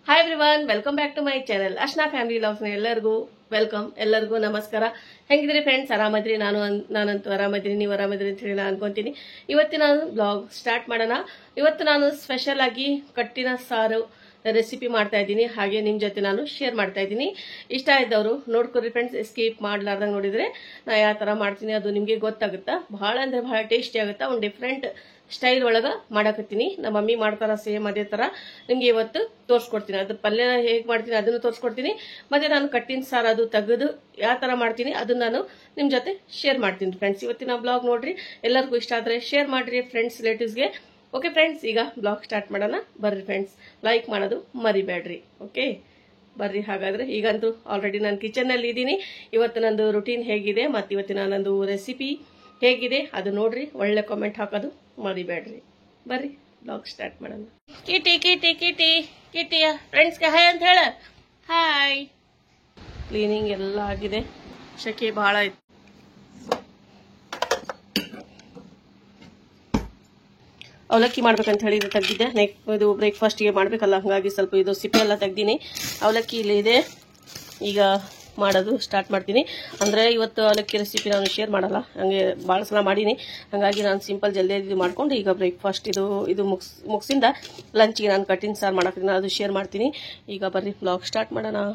Hi everyone, welcome back to my channel Ashna family logs. ಎಲ್ಲರಿಗೂ welcome, ಎಲ್ಲರಿಗೂ ನಮಸ್ಕಾರ. ಹೆಂಗಿದ್ರಿ ಫ್ರೆಂಡ್ಸ್? ಆರಾಮದ್ರಿ? ನಾನಂತೂ ಆರಾಮದ್ರಿ, ನೀವು ಆರಾಮದ್ರಿ ಅಂತ ಹೇಳಿ ನಾನು ಅನ್ಕೊಂತೀನಿ. ಇವತ್ತಿನ ಬ್ಲಾಗ್ ಸ್ಟಾರ್ಟ್ ಮಾಡೋಣ. ಇವತ್ತು ನಾನು ಸ್ಪೆಷಲ್ ಆಗಿ ಕಟ್ಟಿನ ಸಾರು ರೆಸಿಪಿ ಮಾಡ್ತಾ ಇದ್ದೀನಿ, ಹಾಗೆ ನಿಮ್ಮ ಜೊತೆ ನಾನು ಶೇರ್ ಮಾಡ್ತಾ ಇದ್ದೀನಿ. ಇಷ್ಟ ಇದ್ದವರು ನೋಡ್ಕೊರಿ ಫ್ರೆಂಡ್ಸ್, ಸ್ಕಿಪ್ ಮಾಡ್ಲಾರ್ದಂಗೆ ನೋಡಿದ್ರೆ ನಾ ಯಾವ ಥರ ಮಾಡ್ತೀನಿ ಅದು ನಿಮಗೆ ಗೊತ್ತಾಗುತ್ತಾ. ಬಹಳ ಅಂದ್ರೆ ಬಹಳ ಟೇಸ್ಟಿ ಆಗುತ್ತಾ. ಒಂದು ಡಿಫ್ರೆಂಟ್ ಸ್ಟೈಲ್ ಒಳಗ ಮಾಡಕತ್ತೀನಿ. ನಮ್ಮ ಮಮ್ಮಿ ಮಾಡ್ತಾರ ಸೇಮ್ ಅದೇ ತರ ನಿಮ್ಗೆ ಇವತ್ತು ತೋರಿಸ್ಕೊಡ್ತೀನಿ. ಅದ್ರ ಪಲ್ಯ ಹೇಗೆ ಮಾಡ್ತೀನಿ ಅದನ್ನು ತೋರಿಸ್ಕೊಡ್ತೀನಿ. ಮತ್ತೆ ನಾನು ಕಟ್ಟಿನ ಸಾರು ಅದು ತೆಗೆದು ಯಾವ ತರ ಮಾಡ್ತೀನಿ ಅದನ್ನ ನಾನು ನಿಮ್ ಜೊತೆ ಶೇರ್ ಮಾಡ್ತೀನಿ ಫ್ರೆಂಡ್ಸ್. ಇವತ್ತಿನ ಬ್ಲಾಗ್ ನೋಡ್ರಿ, ಎಲ್ಲರಿಗೂ ಇಷ್ಟ ಆದ್ರೆ ಶೇರ್ ಮಾಡ್ರಿ ಫ್ರೆಂಡ್ಸ್, ರಿಲೇಟಿವ್ಸ್ಗೆ. ಓಕೆ ಫ್ರೆಂಡ್ಸ್, ಈಗ ಬ್ಲಾಗ್ ಸ್ಟಾರ್ಟ್ ಮಾಡೋಣ. ಬರ್ರಿ ಫ್ರೆಂಡ್ಸ್, ಲೈಕ್ ಮಾಡೋದು ಮರಿಬೇಡ್ರಿ. ಓಕೆ ಬರ್ರಿ. ಹಾಗಾದ್ರೆ ಈಗಂತೂ ಆಲ್ರೆಡಿ ನಾನು ಕಿಚನ್ ನಲ್ಲಿ ಇದ್ದೀನಿ. ಇವತ್ತು ನಂದು ರುಟೀನ್ ಹೇಗಿದೆ ಮತ್ತೆ ಇವತ್ತಿನ ನಂದು ರೆಸಿಪಿ ಹೇಗಿದೆ ಅದು ನೋಡ್ರಿ, ಒಳ್ಳೆ ಕಾಮೆಂಟ್ ಹಾಕೋದು ಮರಿಬೇಡ್ರಿ. ಬರ್ರಿ ಬ್ಲಾಗ್ ಸ್ಟಾರ್ಟ್ ಮಾಡೋಣ. ಕಿಟಿ ಕಿಟಿ ಕಿಟಿ ಕಿಟಿಯ ಫ್ರೆಂಡ್ಸ್ಗೆ ಹಾಯ್ ಅಂತ ಹೇಳ. ಹಾಯ್. ಕ್ಲೀನಿಂಗ್ ಎಲ್ಲ ಆಗಿದೆ, ಶೆಕೆ ಬಹಳ ಇತ್ತು. ಅವಲಕ್ಕಿ ಮಾಡ್ಬೇಕಂತ ಹೇಳಿ ಇದು ತೆಗ್ದಿದ್ದೆ. ಇದು ಬ್ರೇಕ್ಫಾಸ್ಟ್ಗೆ ಮಾಡ್ಬೇಕಲ್ಲ, ಹಾಗಾಗಿ ಸ್ವಲ್ಪ ಇದು ಸಿಪ್ಪೆ ಎಲ್ಲ ತೆಗ್ದೀನಿ. ಅವಲಕ್ಕಿ ಇಲ್ಲಿ ಇದೆ, ಈಗ ಮಾಡೋದು ಸ್ಟಾರ್ಟ್ ಮಾಡ್ತೀನಿ. ಅಂದರೆ ಇವತ್ತು ಅವಲಕ್ಕಿ ರೆಸಿಪಿ ನಾನು ಶೇರ್ ಮಾಡಲ್ಲ, ಹಂಗೆ ಭಾಳ ಸಲ ಮಾಡೀನಿ. ಹಾಗಾಗಿ ನಾನು ಸಿಂಪಲ್ ಜಲ್ದಿ ಇದು ಮಾಡ್ಕೊಂಡು ಈಗ ಬ್ರೇಕ್ಫಾಸ್ಟ್ ಇದು ಮುಗಿಸಿಂದ ಲಂಚ್ಗೆ ನಾನು ಕಟ್ಟಿನ ಸಾರು ಮಾಡೋಕೆ ಅದು ಶೇರ್ ಮಾಡ್ತೀನಿ. ಈಗ ಬರ್ರಿ ಬ್ಲಾಗ್ ಸ್ಟಾರ್ಟ್ ಮಾಡೋಣ.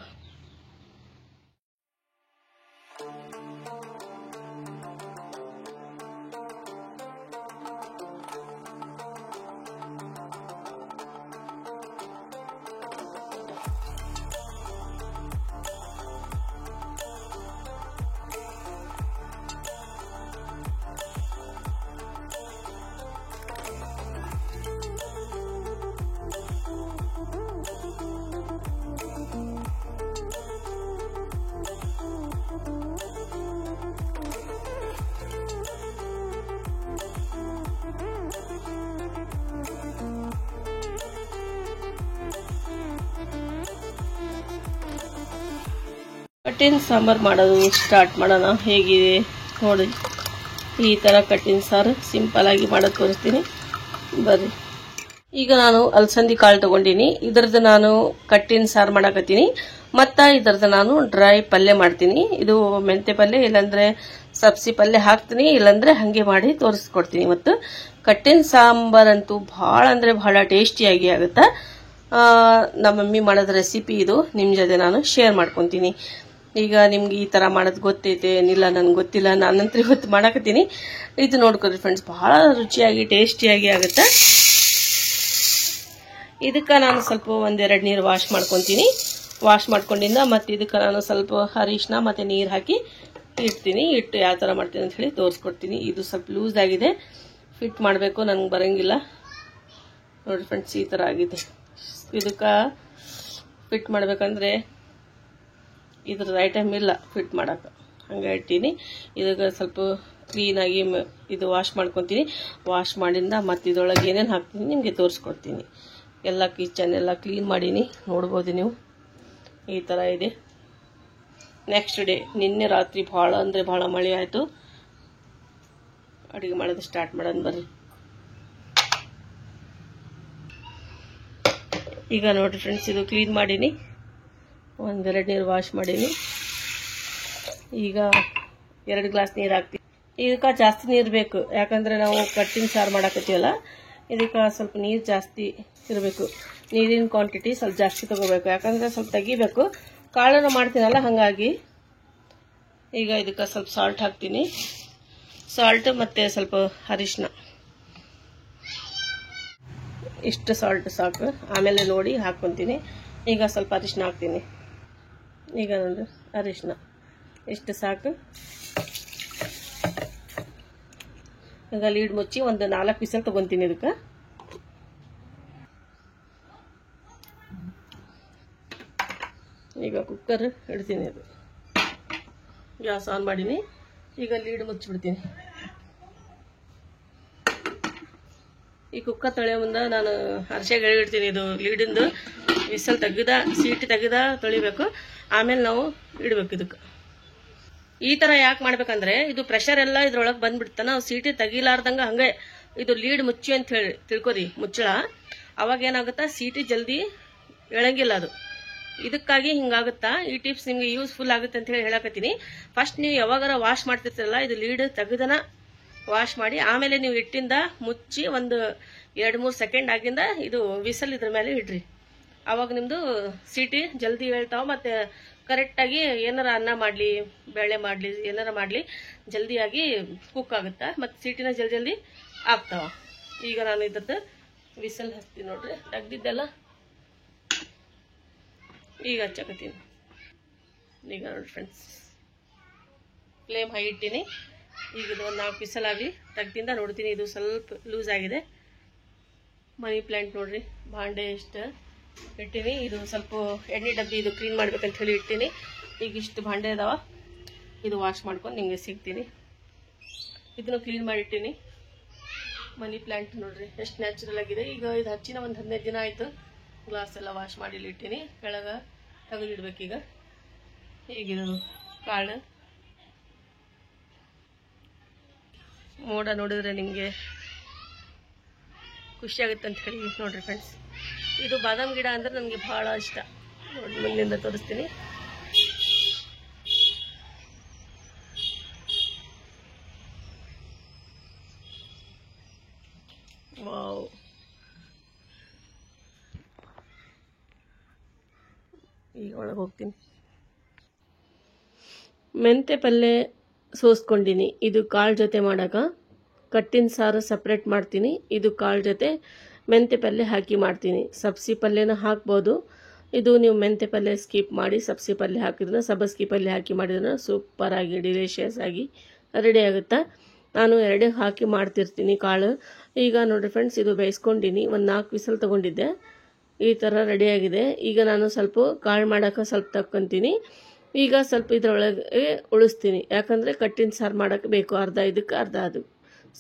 ಕಟ್ಟಿನ ಸಾಂಬಾರು ಮಾಡೋದು ಸ್ಟಾರ್ಟ್ ಮಾಡೋಣ. ಹೇಗಿದೆ ನೋಡಿ, ಈ ಥರ ಕಟ್ಟಿನ ಸಾರು ಸಿಂಪಲ್ ಆಗಿ ಮಾಡೋದು ತೋರಿಸ್ತೀನಿ ಬರ್ರಿ. ಈಗ ನಾನು ಅಲಸಂದಿ ಕಾಳು ತಗೊಂಡಿನಿ, ಇದರದ್ದು ನಾನು ಕಟ್ಟಿನ ಸಾರು ಮಾಡಕತ್ತೀನಿ. ಮತ್ತು ಇದರದ್ದು ನಾನು ಡ್ರೈ ಪಲ್ಯ ಮಾಡ್ತೀನಿ. ಇದು ಮೆಂತೆ ಪಲ್ಯ, ಇಲ್ಲಾಂದ್ರೆ ಸಬ್ಸಿ ಪಲ್ಯ ಹಾಕ್ತೀನಿ, ಇಲ್ಲಾಂದ್ರೆ ಹಾಗೆ ಮಾಡಿ ತೋರಿಸ್ಕೊಡ್ತೀನಿ. ಮತ್ತು ಕಟ್ಟಿನ ಸಾಂಬಾರಂತೂ ಭಾಳ ಅಂದ್ರೆ ಭಾಳ ಟೇಸ್ಟಿಯಾಗಿ ಆಗುತ್ತೆ. ನಮ್ಮ ಮಮ್ಮಿ ಮಾಡೋದು ರೆಸಿಪಿ ಇದು ನಿಮ್ಮ ಜೊತೆ ನಾನು ಶೇರ್ ಮಾಡ್ಕೊತೀನಿ. ಈಗ ನಿಮ್ಗೆ ಈ ಥರ ಮಾಡೋದು ಗೊತ್ತೈತೆ ಏನಿಲ್ಲ ನನಗೆ ಗೊತ್ತಿಲ್ಲ, ನಾನಂತೂ ಇವತ್ತು ಮಾಡಕತ್ತೀನಿ. ಇದು ನೋಡ್ಕೊರಿ ಫ್ರೆಂಡ್ಸ್, ಬಹಳ ರುಚಿಯಾಗಿ ಟೇಸ್ಟಿಯಾಗಿ ಆಗುತ್ತೆ. ಇದಕ್ಕೆ ನಾನು ಸ್ವಲ್ಪ ಒಂದೆರಡು ನೀರು ವಾಶ್ ಮಾಡ್ಕೊತೀನಿ. ವಾಶ್ ಮಾಡ್ಕೊಂಡಿಂದ ಮತ್ತು ಇದಕ್ಕೆ ನಾನು ಸ್ವಲ್ಪ ಅರಿಶಿನ ಮತ್ತು ನೀರು ಹಾಕಿ ಇಡ್ತೀನಿ. ಇಟ್ಟು ಯಾವ ಥರ ಮಾಡ್ತೀನಿ ಅಂತ ಹೇಳಿ ತೋರಿಸ್ಕೊಡ್ತೀನಿ. ಇದು ಸ್ವಲ್ಪ ಲೂಸ್ ಆಗಿದೆ, ಫಿಟ್ ಮಾಡಬೇಕು, ನನಗೆ ಬರೋಂಗಿಲ್ಲ. ನೋಡಿ ಫ್ರೆಂಡ್ಸ್, ಈ ಥರ ಆಗಿದೆ. ಇದಕ್ಕೆ ಫಿಟ್ ಮಾಡ್ಬೇಕಂದ್ರೆ ಇದ್ರದ್ದು ಐಟಮ್ ಇಲ್ಲ ಫಿಟ್ ಮಾಡೋಕೆ, ಹಂಗೆ ಇಟ್ಟೀನಿ. ಇದಕ್ಕೆ ಸ್ವಲ್ಪ ಕ್ಲೀನಾಗಿ ಇದು ವಾಶ್ ಮಾಡ್ಕೊತೀನಿ. ವಾಶ್ ಮಾಡಿಂದ ಮತ್ತು ಇದರೊಳಗೆ ಏನೇನು ಹಾಕ್ತೀನಿ ನಿಮಗೆ ತೋರಿಸ್ಕೊಡ್ತೀನಿ. ಎಲ್ಲ ಕಿಚನ್ ಎಲ್ಲ ಕ್ಲೀನ್ ಮಾಡೀನಿ, ನೋಡ್ಬೋದು ನೀವು. ಈ ಥರ ಇದೆ. ನೆಕ್ಸ್ಟ್ ಡೇ ನಿನ್ನೆ ರಾತ್ರಿ ಭಾಳ ಅಂದರೆ ಭಾಳ ಮಳೆ ಆಯಿತು. ಅಡುಗೆ ಮಾಡೋದು ಸ್ಟಾರ್ಟ್ ಮಾಡೋಣ ಬರ್ರಿ. ಈಗ ನೋಡಿರಿ ಫ್ರೆಂಡ್ಸ್, ಇದು ಕ್ಲೀನ್ ಮಾಡೀನಿ, ಒಂದೆರಡು ನೀರು ವಾಶ್ ಮಾಡೀನಿ. ಈಗ 2 ಗ್ಲಾಸ್ ನೀರು ಹಾಕ್ತೀನಿ. ಇದಕ್ಕೆ ಜಾಸ್ತಿ ನೀರು ಬೇಕು, ಯಾಕಂದರೆ ನಾವು ಕಟ್ಟಿನ ಸಾರು ಮಾಡಕತ್ತೀವಲ್ಲ, ಇದಕ್ಕೆ ಸ್ವಲ್ಪ ನೀರು ಜಾಸ್ತಿ ಇರಬೇಕು. ನೀರಿನ ಕ್ವಾಂಟಿಟಿ ಸ್ವಲ್ಪ ಜಾಸ್ತಿ ತಗೋಬೇಕು, ಯಾಕಂದರೆ ಸ್ವಲ್ಪ ತೆಗಿಬೇಕು. ಕಾಳನ್ನು ಮಾಡ್ತೀನಲ್ಲ ಹಾಗಾಗಿ. ಈಗ ಇದಕ್ಕೆ ಸ್ವಲ್ಪ ಸಾಲ್ಟ್ ಹಾಕ್ತೀನಿ, ಸಾಲ್ಟ್ ಮತ್ತು ಸ್ವಲ್ಪ ಅರಿಶಿನ. ಇಷ್ಟು ಸಾಲ್ಟ್ ಸಾಕು, ಆಮೇಲೆ ನೋಡಿ ಹಾಕ್ಕೊತೀನಿ. ಈಗ ಸ್ವಲ್ಪ ಅರಿಶಿನ ಹಾಕ್ತೀನಿ. ಈಗ ನೋಡಿ ಅರಿಶಿನ ಇಷ್ಟು ಸಾಕು. ಈಗ ಲೀಡ್ ಮುಚ್ಚಿ ಒಂದು 4 ವಿಸಿಲ್ ತಗೊಂತೀನಿ. ಇದಕ್ಕೆ ಈಗ ಕುಕ್ಕರ್ ಇಡ್ತೀನಿ. ಇದು ಗ್ಯಾಸ್ ಆನ್ ಮಾಡೀನಿ. ಈಗ ಲೀಡ್ ಮುಚ್ಚಿಬಿಡ್ತೀನಿ. ಈ ಕುಕ್ಕರ್ ತೊಳೆಯೋ ಮುಂದೆ ನಾನು ಅರಿಶಿಗೆ ಇಡ್ತೀನಿ. ಇದು ಲೀಡಿಂದು ವಿಸಲ್ ತೆಗೆದ ಸೀಟಿ ತೆಗೆದ ತೊಳಿಬೇಕು, ಆಮೇಲೆ ನಾವು ಇಡಬೇಕು. ಇದಕ್ಕೆ ಈ ತರ ಯಾಕೆ ಮಾಡ್ಬೇಕಂದ್ರೆ ಇದು ಪ್ರೆಷರ್ ಎಲ್ಲ ಇದ್ರೊಳಗೆ ಬಂದ್ಬಿಡ್ತ. ನಾವು ಸೀಟಿ ತೆಗಿಲಾರ್ದಂಗ ಹಂಗೆ ಇದು ಲೀಡ್ ಮುಚ್ಚಿ ಅಂತ ಹೇಳಿ ತಿಳ್ಕೊರಿ, ಮುಚ್ಚಳ. ಅವಾಗ ಏನಾಗುತ್ತಾ, ಸೀಟಿ ಜಲ್ದಿ ಎಳಂಗಿಲ್ಲ ಅದು. ಇದಕ್ಕಾಗಿ ಹಿಂಗಾಗುತ್ತಾ. ಈ ಟಿಪ್ಸ್ ನಿಮ್ಗೆ ಯೂಸ್ಫುಲ್ ಆಗುತ್ತೆ ಅಂತ ಹೇಳಿ ಹೇಳಕತ್ತೀನಿ. ಫಸ್ಟ್ ನೀವು ಯಾವಾಗಾರ ವಾಶ್ ಮಾಡ್ತಿರ್ತೀರಲ್ಲ, ಇದು ಲೀಡ್ ತೆಗೆದನ ವಾಶ್ ಮಾಡಿ ಆಮೇಲೆ ನೀವು ಹಿಟ್ಟಿಂದ ಮುಚ್ಚಿ ಒಂದು 2-3 ಸೆಕೆಂಡ್ ಆಗಿಂದ ಇದು ವಿಸಲ್ ಇದ್ರ ಮೇಲೆ ಇಡ್ರಿ. ಅವಾಗ ನಿಮ್ದು ಸೀಟಿ ಜಲ್ದಿ ಹೇಳ್ತಾವ. ಮತ್ತೆ ಕರೆಕ್ಟಾಗಿ ಏನಾರ ಅನ್ನ ಮಾಡಲಿ, ಬೇಳೆ ಮಾಡಲಿ, ಏನಾರ ಮಾಡಲಿ ಜಲ್ದಿಯಾಗಿ ಕುಕ್ ಆಗುತ್ತಾ. ಮತ್ತು ಸೀಟಿನ ಜಲ್ದಿ ಆಗ್ತಾವ. ಈಗ ನಾನು ಇದ್ರದ್ದು ವಿಸಲ್ ಹಚ್ತೀನಿ ನೋಡ್ರಿ. ತೆಗ್ದಿದ್ದೆಲ್ಲ ಈಗ ಹಚ್ಚಕತ್ತೀನಿ. ಈಗ ನೋಡ್ರಿ ಫ್ರೆಂಡ್ಸ್, ಫ್ಲೇಮ್ ಹೈ ಇಟ್ಟೀನಿ. ಈಗ ಇದು ಒಂದು 4 ವಿಸಲ್ ಆಗಲಿ. ತೆಗ್ದಿಂದ ನೋಡ್ತೀನಿ, ಇದು ಸ್ವಲ್ಪ ಲೂಸ್ ಆಗಿದೆ. ಮನಿ ಪ್ಲ್ಯಾಂಟ್ ನೋಡ್ರಿ, ಭಾಂಡೆ ಎಷ್ಟು ಇಟ್ಟೀನಿ. ಇದು ಸ್ವಲ್ಪ ಎಣ್ಣೆ ಡಬ್ಬಿ ಇದು ಕ್ಲೀನ್ ಮಾಡ್ಬೇಕಂತ ಹೇಳಿ ಇಟ್ಟೀನಿ. ಈಗ ಇಷ್ಟು ಭಾಂಡೆ ಅದಾವ, ಇದು ವಾಶ್ ಮಾಡ್ಕೊಂಡು ನಿಮಗೆ ಸಿಗ್ತೀನಿ. ಇದನ್ನು ಕ್ಲೀನ್ ಮಾಡಿಟ್ಟೀನಿ. ಮನಿ ಪ್ಲ್ಯಾಂಟ್ ನೋಡ್ರಿ ಎಷ್ಟು ನ್ಯಾಚುರಲ್ ಆಗಿದೆ. ಈಗ ಇದು ಹಚ್ಚಿನ ಒಂದು 15 ದಿನ ಆಯಿತು. ಗ್ಲಾಸ್ ಎಲ್ಲ ವಾಶ್ ಮಾಡಿ ಇಟ್ಟಿನಿ. ಕೆಳಗೆ ತೆಗೆದಿಡ್ಬೇಕೀಗ. ಈಗಿದು ಕಾಳು ಮೋಡ ನೋಡಿದ್ರೆ ನಿಮಗೆ ಖುಷಿ ಆಗುತ್ತೆ ಅಂತ ಹೇಳಿ ನೋಡ್ರಿ ಫ್ರೆಂಡ್ಸ್. ಇದು ಬಾದಾಮ್ ಗಿಡ ಅಂದ್ರೆ ನನಗೆ ಬಹಳ ಇಷ್ಟ. ನೋಡಿ ಮುಂದಿನಿಂದ ತೋರಿಸ್ತೀನಿ. ವಾವ್, ಈಗ ಒಳಗೆ ಹೋಗ್ತೀನಿ. ಮೆಂತೆ ಪಲ್ಯ ಸೋಸ್ಕೊಂಡಿನಿ. ಇದು ಕಾಳು ಜೊತೆ ಮಾಡಕ. ಕಟ್ಟಿನ ಸಾರು ಸಪ್ರೇಟ್ ಮಾಡ್ತೀನಿ. ಇದು ಕಾಳು ಜೊತೆ ಮೆಂತೆ ಪಲ್ಯ ಹಾಕಿ ಮಾಡ್ತೀನಿ. ಸಬ್ಸಿ ಪಲ್ಯನ ಹಾಕ್ಬೋದು. ಇದು ನೀವು ಮೆಂತೆ ಪಲ್ಯ ಸ್ಕಿಪ್ ಮಾಡಿ ಸಬ್ಸಿ ಪಲ್ಯ ಹಾಕಿದ್ರೆ, ಸಬ್ಬಸ್ಗಿ ಪಲ್ಯ ಹಾಕಿ ಮಾಡಿದ್ರೆ ಸೂಪರ್ ಆಗಿ ಡಿಲಿಷಿಯಸ್ ಆಗಿ ರೆಡಿ ಆಗುತ್ತಾ. ನಾನು 2 ಹಾಕಿ ಮಾಡ್ತಿರ್ತೀನಿ ಕಾಳು. ಈಗ ನೋಡಿರಿ ಫ್ರೆಂಡ್ಸ್, ಇದು ಬೇಯಿಸ್ಕೊಂಡಿನಿ. ಒಂದು 4 ವಿಸಲ್ ತೊಗೊಂಡಿದ್ದೆ. ಈ ಥರ ರೆಡಿಯಾಗಿದೆ. ಈಗ ನಾನು ಸ್ವಲ್ಪ ಕಾಳು ಮಾಡೋಕೆ ಸ್ವಲ್ಪ ತಕ್ಕೊಂತೀನಿ. ಈಗ ಸ್ವಲ್ಪ ಇದರೊಳಗೆ ಉಳಿಸ್ತೀನಿ. ಯಾಕಂದರೆ ಕಟ್ಟಿನ ಸಾರು ಮಾಡೋಕ್ಕೆ ಬೇಕು. ಅರ್ಧ ಇದಕ್ಕೆ ಅರ್ಧ ಅದು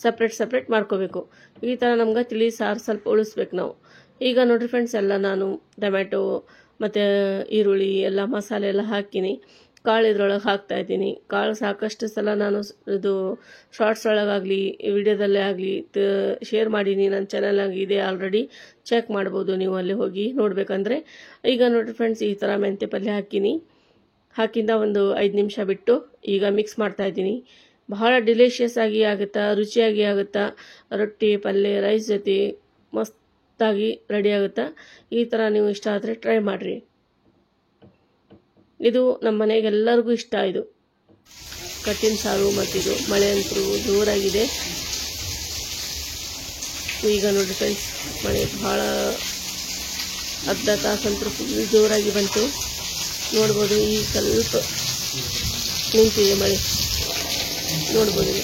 ಸಪ್ರೇಟ್ ಮಾಡ್ಕೋಬೇಕು. ಈ ಥರ ನಮ್ಗೆ ತಿಳಿ ಸಾರು ಸ್ವಲ್ಪ ಉಳಿಸ್ಬೇಕು ನಾವು. ಈಗ ನೋಡಿರಿ ಫ್ರೆಂಡ್ಸ್, ಎಲ್ಲ ನಾನು ಟೊಮ್ಯಾಟೊ ಮತ್ತು ಈರುಳ್ಳಿ ಎಲ್ಲ ಮಸಾಲೆ ಎಲ್ಲ ಹಾಕಿನಿ. ಕಾಳು ಇದ್ರೊಳಗೆ ಹಾಕ್ತಾಯಿದ್ದೀನಿ. ಕಾಳು ಸಾಕಷ್ಟು ಸಲ ನಾನು ಇದು ಶಾರ್ಟ್ಸ್ ಒಳಗಾಗಲಿ ವಿಡಿಯೋದಲ್ಲೇ ಆಗಲಿ ಶೇರ್ ಮಾಡೀನಿ. ನನ್ನ ಚಾನಲ್ ಇದೆ ಆಲ್ರೆಡಿ, ಚೆಕ್ ಮಾಡ್ಬೋದು ನೀವು ಅಲ್ಲಿ ಹೋಗಿ ನೋಡಬೇಕಂದ್ರೆ. ಈಗ ನೋಡಿರಿ ಫ್ರೆಂಡ್ಸ್, ಈ ಥರ ಮೆಂತೆ ಪಲ್ಯ ಹಾಕಿಂದ ಒಂದು 5 ನಿಮಿಷ ಬಿಟ್ಟು ಈಗ ಮಿಕ್ಸ್ ಮಾಡ್ತಾಯಿದ್ದೀನಿ. ಬಹಳ ಡಿಲಿಷಿಯಸ್ ಆಗಿ ಆಗುತ್ತಾ, ರುಚಿಯಾಗಿ ಆಗುತ್ತಾ. ರೊಟ್ಟಿ ಪಲ್ಯ ರೈಸ್ ಜೊತೆ ಮಸ್ತಾಗಿ ರೆಡಿ ಆಗುತ್ತಾ. ಈ ಥರ ನೀವು ಇಷ್ಟ ಆದರೆ ಟ್ರೈ ಮಾಡಿರಿ. ಇದು ನಮ್ಮ ಮನೆಗೆ ಎಲ್ಲರಿಗೂ ಇಷ್ಟ. ಇದು ಕಟ್ಟಿನ ಸಾರು ಮತ್ತಿದು ಮಳೆ ಅಂತೂ ಜೋರಾಗಿದೆ. ಈಗ ನೋಡಿ ಫ್ರೆಂಡ್ಸ್, ಮಳೆ ಭಾಳ ಅರ್ಧ ತಾಸಂತೂ ಫುಲ್ ಜೋರಾಗಿ ಬಂತು. ನೋಡ್ಬೋದು, ಈಗ ಸ್ವಲ್ಪ ನಿಂತಿದೆ ಮಳೆ. ನೋಡ್ಬೋದು,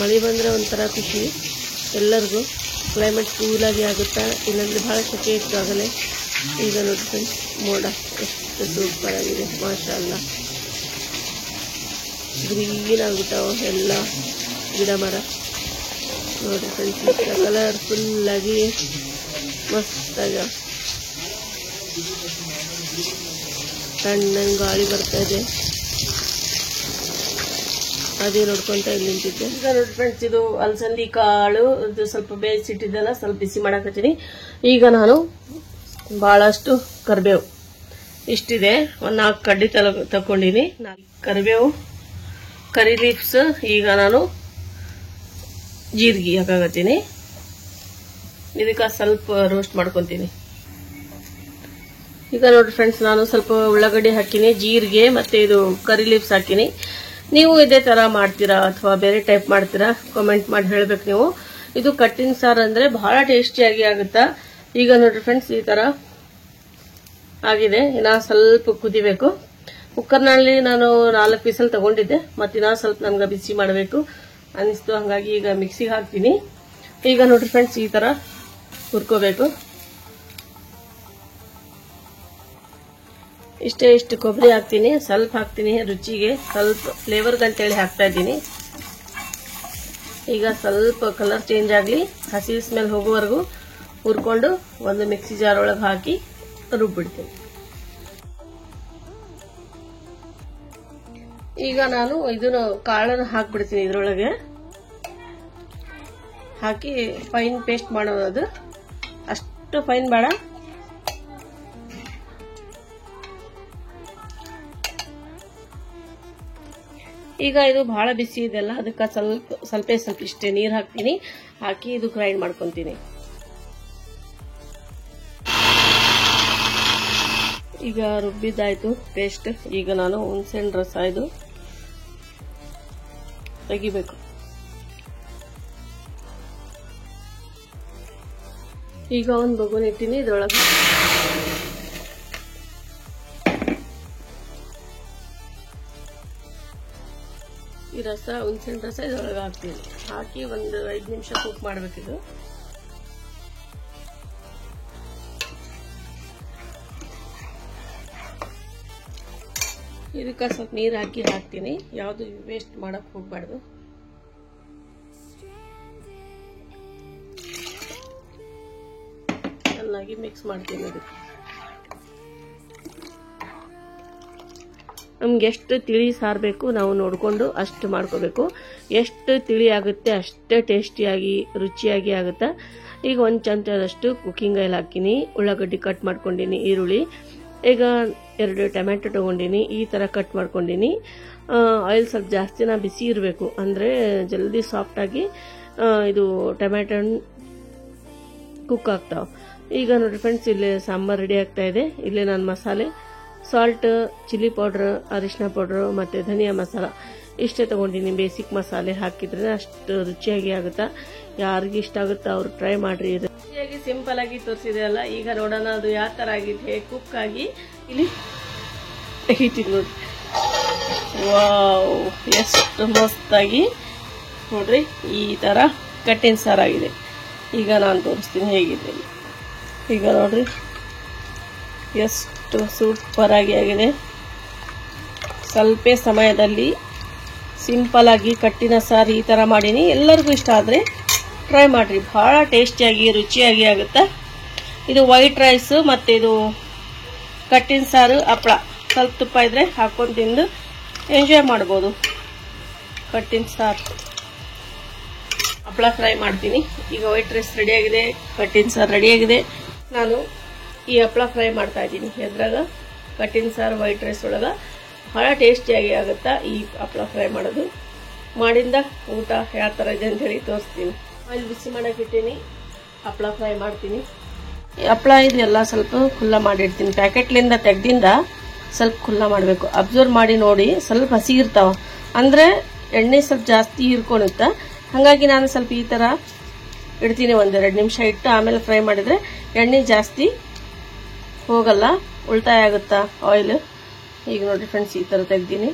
ಮಳೆ ಬಂದರೆ ಒಂಥರ ಖುಷಿ ಎಲ್ಲರಿಗೂ. ಕ್ಲೈಮೇಟ್ ಕೂಲಾಗಿ ಆಗುತ್ತಾ, ಇಲ್ಲಾಂದರೆ ಭಾಳ ಸೆಕೆ ಇತ್ತು ಆಗಲೇ. ಈಗ ನೋಡಿ ಫ್ರೆಂಡ್ಸ್, ಮೋಡ ಎಷ್ಟು ಸೂಪರ್ ಆಗಿದೆ, ಮಾಷಾಲ್ಲ. ಗ್ರೀನ್ ಆಗ್ಬಿಟ್ಟಾವ ಎಲ್ಲ ಗಿಡ ಮರ. ನೋಡಿ ಫ್ರೆಂಡ್ಸ್, ಕಲರ್ಫುಲ್ಲಾಗಿ ಮಸ್ತಾಗ ಸಣ್ಣ ಗಾಳಿ ಬರ್ತಾ ಇದೆ. ಅದೇ ನೋಡ್ಕೊಂತ ಇಲ್ಲಿ ನಿಂತಿದ್ದೆ. ಈಗ ನೋಡಿ ಫ್ರೆಂಡ್ಸ್, ಇದು ಅಲಸಂದಿ ಕಾಳು ಇದು ಸ್ವಲ್ಪ ಬೇಯಿಸಿಟ್ಟಿದ್ದೆಲ್ಲ ಸ್ವಲ್ಪ ಬಿಸಿ ಮಾಡಕತ್ತೀನಿ. ಈಗ ನಾನು ಭಾಳಷ್ಟು ಕರಿಬೇವು ಇಷ್ಟಿದೆ, ಒಂದು 4 ಕಡ್ಡಿ ತಗೊಂಡಿನಿ. ಕರಿಬೇವು, ಕರಿ ಲೀವ್ಸ್. ಈಗ ನಾನು ಜೀರಿಗೆ ಹಾಕಾಕತ್ತೀನಿ. ಇದಕ್ಕೆ ಸ್ವಲ್ಪ ರೋಸ್ಟ್ ಮಾಡ್ಕೊತೀನಿ. ಈಗ ನೋಡಿ ಫ್ರೆಂಡ್ಸ್, ನಾನು ಸ್ವಲ್ಪ ಉಳ್ಳಾಗಡ್ಡಿ ಹಾಕಿನಿ, ಜೀರಿಗೆ ಮತ್ತೆ ಇದು ಕರಿ ಲೀವ್ಸ್ ಹಾಕಿನಿ. ನೀವು ಇದೇ ತರ ಮಾಡ್ತೀರಾ ಅಥವಾ ಬೇರೆ ಟೈಪ್ ಮಾಡ್ತೀರಾ ಕಾಮೆಂಟ್ ಮಾಡಿ ಹೇಳ್ಬೇಕು ನೀವು. ಇದು ಕಟ್ಟಿನ ಸಾರು ಅಂದ್ರೆ ಬಹಳ ಟೇಸ್ಟಿಯಾಗಿ ಆಗುತ್ತಾ. ಈಗ ನೋಡ್ರಿ ಫ್ರೆಂಡ್ಸ್, ಈ ತರ ಆಗಿದೆ. ಇನ್ನ ಸ್ವಲ್ಪ ಕುದಿಬೇಕು. ಕುಕ್ಕರ್ನಲ್ಲಿ ನಾನು 4 ವಿಸಲ್ ತಗೊಂಡಿದ್ದೆ. ಮತ್ತಿನ್ನ ಸ್ವಲ್ಪ ನನ್ಗೆ ಬಿಸಿ ಮಾಡಬೇಕು ಅನಿಸ್ತು, ಹಂಗಾಗಿ ಈಗ ಮಿಕ್ಸಿಗೆ ಹಾಕ್ತೀನಿ. ಈಗ ನೋಡ್ರಿ ಫ್ರೆಂಡ್ಸ್, ಈ ತರ ಹುರ್ಕೋಬೇಕು. ಇಷ್ಟು ಕೊಬ್ಬರಿ ಹಾಕ್ತೀನಿ, ಸ್ವಲ್ಪ ಹಾಕ್ತೀನಿ ರುಚಿಗೆ, ಸ್ವಲ್ಪ ಫ್ಲೇವರ್ಗೆ ಅಂತೇಳಿ ಹಾಕ್ತಾ ಇದ್ದೀನಿ. ಈಗ ಸ್ವಲ್ಪ ಕಲರ್ ಚೇಂಜ್ ಆಗಲಿ, ಹಸಿ ಸ್ಮೆಲ್ ಹೋಗುವವರೆಗೂ ಹುರ್ಕೊಂಡು ಒಂದು ಮಿಕ್ಸಿ ಜಾರ್ ಒಳಗೆ ಹಾಕಿ ರುಬ್ಬಿಡ್ತೀನಿ. ಈಗ ನಾನು ಇದನ್ನು ಕಾಳನ್ನು ಹಾಕ್ಬಿಡ್ತೀನಿ. ಇದ್ರೊಳಗೆ ಹಾಕಿ ಫೈನ್ ಪೇಸ್ಟ್ ಮಾಡೋದು. ಅದು ಅಷ್ಟು ಫೈನ್ ಬೇಡ, ಈಗ ಇದು ಬಹಳ ಬಿಸಿ ಇದೆಲ್ಲ, ಅದಕ್ಕೆ ಸ್ವಲ್ಪ ಇಷ್ಟೇ ನೀರು ಹಾಕ್ತೀನಿ. ಹಾಕಿ ಇದು ಗ್ರೈಂಡ್ ಮಾಡ್ಕೊಂತೀನಿ. ಈಗ ರುಬ್ಬಿದ್ದಾಯ್ತು ಪೇಸ್ಟ್. ಈಗ ನಾನು ಹುಣಸೆಹಣ್ಣು ರಸ ಇದು ತೆಗಿಬೇಕು. ಈಗ ಒಂದು ಬಗುನ್ ಇಟ್ಟಿನಿ, ಇದ್ರೊಳಗೆ ಈ ರಸ ಹುಣಸೆಹಣ್ಣು ರಸ ಇದ್ರೊಳಗೆ ಹಾಕ್ತೀನಿ. ಹಾಕಿ ಒಂದು 5 ನಿಮಿಷ ಕುಕ್ ಮಾಡ್ಬೇಕಿದು. ಇದಕ್ಕೆ ಸ್ವಲ್ಪ ನೀರು ಹಾಕ್ತೀನಿ. ಯಾವುದು ವೇಸ್ಟ್ ಮಾಡಕ್ ಹೋಗ್ಬಾರ್ದು. ಚೆನ್ನಾಗಿ ಮಿಕ್ಸ್ ಮಾಡ್ತೀನಿ. ಅದಕ್ಕೆ ನಮ್ಗೆ ಎಷ್ಟು ತಿಳಿ ಸಾರು ಬೇಕು ನಾವು ನೋಡಿಕೊಂಡು ಅಷ್ಟು ಮಾಡ್ಕೋಬೇಕು. ಎಷ್ಟು ತಿಳಿ ಆಗುತ್ತೆ ಅಷ್ಟೇ ಟೇಸ್ಟಿಯಾಗಿ ರುಚಿಯಾಗಿ ಆಗುತ್ತೆ. ಈಗ 1 ಚಮಚದಷ್ಟು ಕುಕ್ಕಿಂಗ್ ಆಯಿಲ್ ಹಾಕಿನಿ. ಉಳ್ಳಾಗಡ್ಡಿ ಕಟ್ ಮಾಡ್ಕೊಂಡಿನಿ, ಈರುಳ್ಳಿ, ಈಗ 2 ಟೊಮೆಟೊ ತಗೊಂಡಿನಿ, ಈ ಥರ ಕಟ್ ಮಾಡ್ಕೊಂಡಿನಿ. ಆಯಿಲ್ ಸ್ವಲ್ಪ ಜಾಸ್ತಿನ ಬಿಸಿ ಇರಬೇಕು, ಅಂದರೆ ಜಲ್ದಿ ಸಾಫ್ಟಾಗಿ ಇದು ಟೊಮೆಟೊ ಕುಕ್ ಆಗ್ತಾವೆ. ಈಗ ನೋಡಿ ಫ್ರೆಂಡ್ಸ್, ಇಲ್ಲಿ ಸಾಂಬಾರು ರೆಡಿ ಆಗ್ತಾ ಇದೆ. ಇಲ್ಲಿ ನಾನು ಮಸಾಲೆ ಸಾಲ್ಟ್, ಚಿಲ್ಲಿ ಪೌಡ್ರ್, ಅರಿಶಿನ ಪೌಡ್ರು ಮತ್ತು ಧನಿಯಾ ಮಸಾಲ ಇಷ್ಟೇ ತೊಗೊಂಡಿನಿ. ಬೇಸಿಕ್ ಮಸಾಲೆ ಹಾಕಿದ್ರೆ ಅಷ್ಟು ರುಚಿಯಾಗಿ ಆಗುತ್ತಾ. ಯಾರಿಗೆ ಇಷ್ಟ ಆಗುತ್ತಾ ಅವ್ರು ಟ್ರೈ ಮಾಡ್ರಿ. ಇದು ರುಚಿಯಾಗಿ ಸಿಂಪಲ್ ಆಗಿ ತೋರಿಸಿದೆ ಅಲ್ಲ. ಈಗ ನೋಡೋಣ ಅದು ಯಾವ ಥರ ಆಗಿದೆ ಕುಕ್ ಆಗಿ. ಇಲ್ಲಿ ತೆಗಿತೀನಿ ನೋಡಿ. ವಾವ್, ಎಷ್ಟು ಮಸ್ತಾಗಿ ನೋಡ್ರಿ ಈ ಥರ ಕಟ್ಟಿನ ಸಾರಾಗಿದೆ. ಈಗ ನಾನು ತೋರಿಸ್ತೀನಿ ಹೇಗಿದೆ. ಈಗ ನೋಡ್ರಿ ಎಷ್ಟು ಸೂಪರ್ ಆಗಿದೆ. ಸ್ವಲ್ಪ ಸಮಯದಲ್ಲಿ ಸಿಂಪಲ್ ಆಗಿ ಕಟ್ಟಿನ ಸಾರು ಈ ಥರ ಮಾಡೀನಿ. ಎಲ್ಲರಿಗೂ ಇಷ್ಟ ಆದರೆ ಟ್ರೈ ಮಾಡಿರಿ, ಭಾಳ ಟೇಸ್ಟಿಯಾಗಿ ರುಚಿಯಾಗಿ ಆಗುತ್ತೆ. ಇದು ವೈಟ್ ರೈಸ್ ಮತ್ತು ಇದು ಕಟ್ಟಿನ ಸಾರು, ಹಪ್ಪಳ, ಸ್ವಲ್ಪ ತುಪ್ಪ ಇದ್ರೆ ಹಾಕೊಂಡು ತಿಂದು ಎಂಜಾಯ್ ಮಾಡ್ಬೋದು. ಕಟ್ಟಿನ ಸಾರು, ಹಪ್ಪಳ ಫ್ರೈ ಮಾಡ್ತೀನಿ. ಈಗ ವೈಟ್ ರೈಸ್ ರೆಡಿಯಾಗಿದೆ, ಕಟ್ಟಿನ ಸಾರು ರೆಡಿಯಾಗಿದೆ. ನಾನು ಈ ಹಪ್ಪಳ ಫ್ರೈ ಮಾಡ್ತಾ ಇದ್ದೀನಿ. ಎದ್ರಾಗ ಕಟ್ಟಿನ ಸಾರು ವೈಟ್ ರೈಸ್ ಒಳಗೆ ಭಾಳ ಟೇಸ್ಟಿಯಾಗಿ ಆಗುತ್ತಾ ಈ ಹಪ್ಪಳ ಫ್ರೈ ಮಾಡೋದು. ಮಾಡಿಂದ ಊಟ ಯಾವ ಥರ ಇದೆ ಅಂತೇಳಿ ತೋರಿಸ್ತೀನಿ. ಆಯಿಲ್ ಬಿಸಿ ಮಾಡೋಕೆ ಇಟ್ಟೀನಿ, ಹಪ್ಪಳ ಫ್ರೈ ಮಾಡ್ತೀನಿ. ಹಪ್ಪಳ ಇದೆಲ್ಲ ಸ್ವಲ್ಪ ಖುಲ್ಲ ಮಾಡಿಡ್ತೀನಿ. ಪ್ಯಾಕೆಟ್ಲಿಂದ ತೆಗ್ದಿಂದ ಸ್ವಲ್ಪ ಖುಲ್ಲ ಮಾಡಬೇಕು. ಅಬ್ಸರ್ವ್ ಮಾಡಿ ನೋಡಿ, ಸ್ವಲ್ಪ ಹಸಿ ಇರ್ತಾವ, ಅಂದರೆ ಎಣ್ಣೆ ಸ್ವಲ್ಪ ಜಾಸ್ತಿ ಹೀರ್ಕೊಳುತ್ತೆ. ಹಾಗಾಗಿ ನಾನು ಸ್ವಲ್ಪ ಈ ಥರ ಇಡ್ತೀನಿ. 1-2 ನಿಮಿಷ ಇಟ್ಟು ಆಮೇಲೆ ಫ್ರೈ ಮಾಡಿದರೆ ಎಣ್ಣೆ ಜಾಸ್ತಿ ಹೋಗಲ್ಲ, ಉಳಿತಾಯ ಆಗುತ್ತಾ ಆಯಿಲ್. ಈಗ ನೋಡಿ ಫ್ರೆಂಡ್ಸ್, ಈ ಥರ ತೆಗ್ದೀನಿ.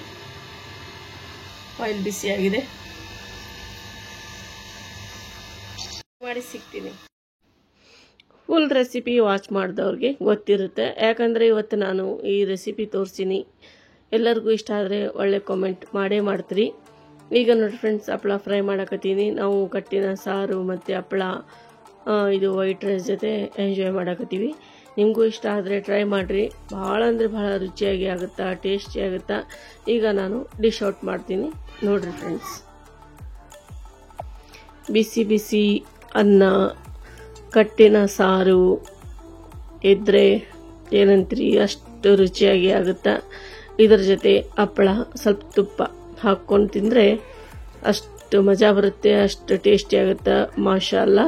ಆಯಿಲ್ ಬಿಸಿಯಾಗಿದೆ, ಮಾಡಿ ಸಿಗ್ತೀನಿ. ಫುಲ್ ರೆಸಿಪಿ ವಾಚ್ ಮಾಡಿದವ್ರಿಗೆ ಗೊತ್ತಿರುತ್ತೆ, ಯಾಕಂದರೆ ಇವತ್ತು ನಾನು ಈ ರೆಸಿಪಿ ತೋರಿಸ್ತೀನಿ. ಎಲ್ಲರಿಗೂ ಇಷ್ಟ ಆದರೆ ಒಳ್ಳೆ ಕಾಮೆಂಟ್ ಮಾಡೇ ಮಾಡ್ತೀರಿ. ಈಗ ನೋಡಿ ಫ್ರೆಂಡ್ಸ್, ಹಪ್ಪಳ ಫ್ರೈ ಮಾಡಕತ್ತೀನಿ. ನಾವು ಕಟ್ಟಿನ ಸಾರು ಮತ್ತು ಹಪ್ಪಳ ಇದು ವೈಟ್ ರೈಸ್ ಜೊತೆ ಎಂಜಾಯ್ ಮಾಡಕತ್ತೀವಿ. ನಿಮಗೂ ಇಷ್ಟ ಆದರೆ ಟ್ರೈ ಮಾಡಿರಿ, ಭಾಳ ಅಂದರೆ ಭಾಳ ರುಚಿಯಾಗಿ ಆಗುತ್ತಾ, ಟೇಸ್ಟಿ ಆಗುತ್ತಾ. ಈಗ ನಾನು ಡಿಶ್ ಔಟ್ ಮಾಡ್ತೀನಿ. ನೋಡಿರಿ ಫ್ರೆಂಡ್ಸ್, ಬಿಸಿ ಬಿಸಿ ಅನ್ನ, ಕಟ್ಟಿನ ಸಾರು ಇದ್ದರೆ ಏನಂತೀರಿ, ಅಷ್ಟು ರುಚಿಯಾಗಿ ಆಗುತ್ತಾ. ಇದರ ಜೊತೆ ಹಪ್ಪಳ, ಸ್ವಲ್ಪ ತುಪ್ಪ ಹಾಕ್ಕೊಂಡು ತಿಂದರೆ ಅಷ್ಟು ಮಜಾ ಬರುತ್ತೆ, ಅಷ್ಟು ಟೇಸ್ಟಿ ಆಗುತ್ತಾ. ಮಾಷಾಲ್ಲ,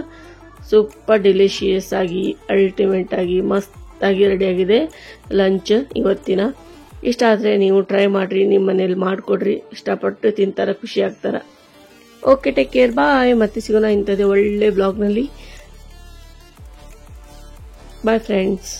ಸೂಪರ್ ಡೆಲಿಷಿಯಸ್ ಆಗಿ, ಅಲ್ಟಿಮೇಟ್ ಆಗಿ, ಮಸ್ತಾಗಿ ರೆಡಿಯಾಗಿದೆ ಲಂಚ್ ಇವತ್ತಿನ. ಇಷ್ಟ ಆದರೆ ನೀವು ಟ್ರೈ ಮಾಡಿರಿ, ನಿಮ್ಮ ಮನೇಲಿ ಮಾಡಿಕೊಡ್ರಿ, ಇಷ್ಟಪಟ್ಟು ತಿಂತಾರೆ, ಖುಷಿ ಆಗ್ತಾರೆ. ಓಕೆ, ಟೇಕ್ ಕೇರ್, ಬಾಯ್. ಮತ್ತೆ ಸಿಗೋಣ ಇಂಥದ್ದೇ ಒಳ್ಳೆ ಬ್ಲಾಗ್ನಲ್ಲಿ. Bye friends.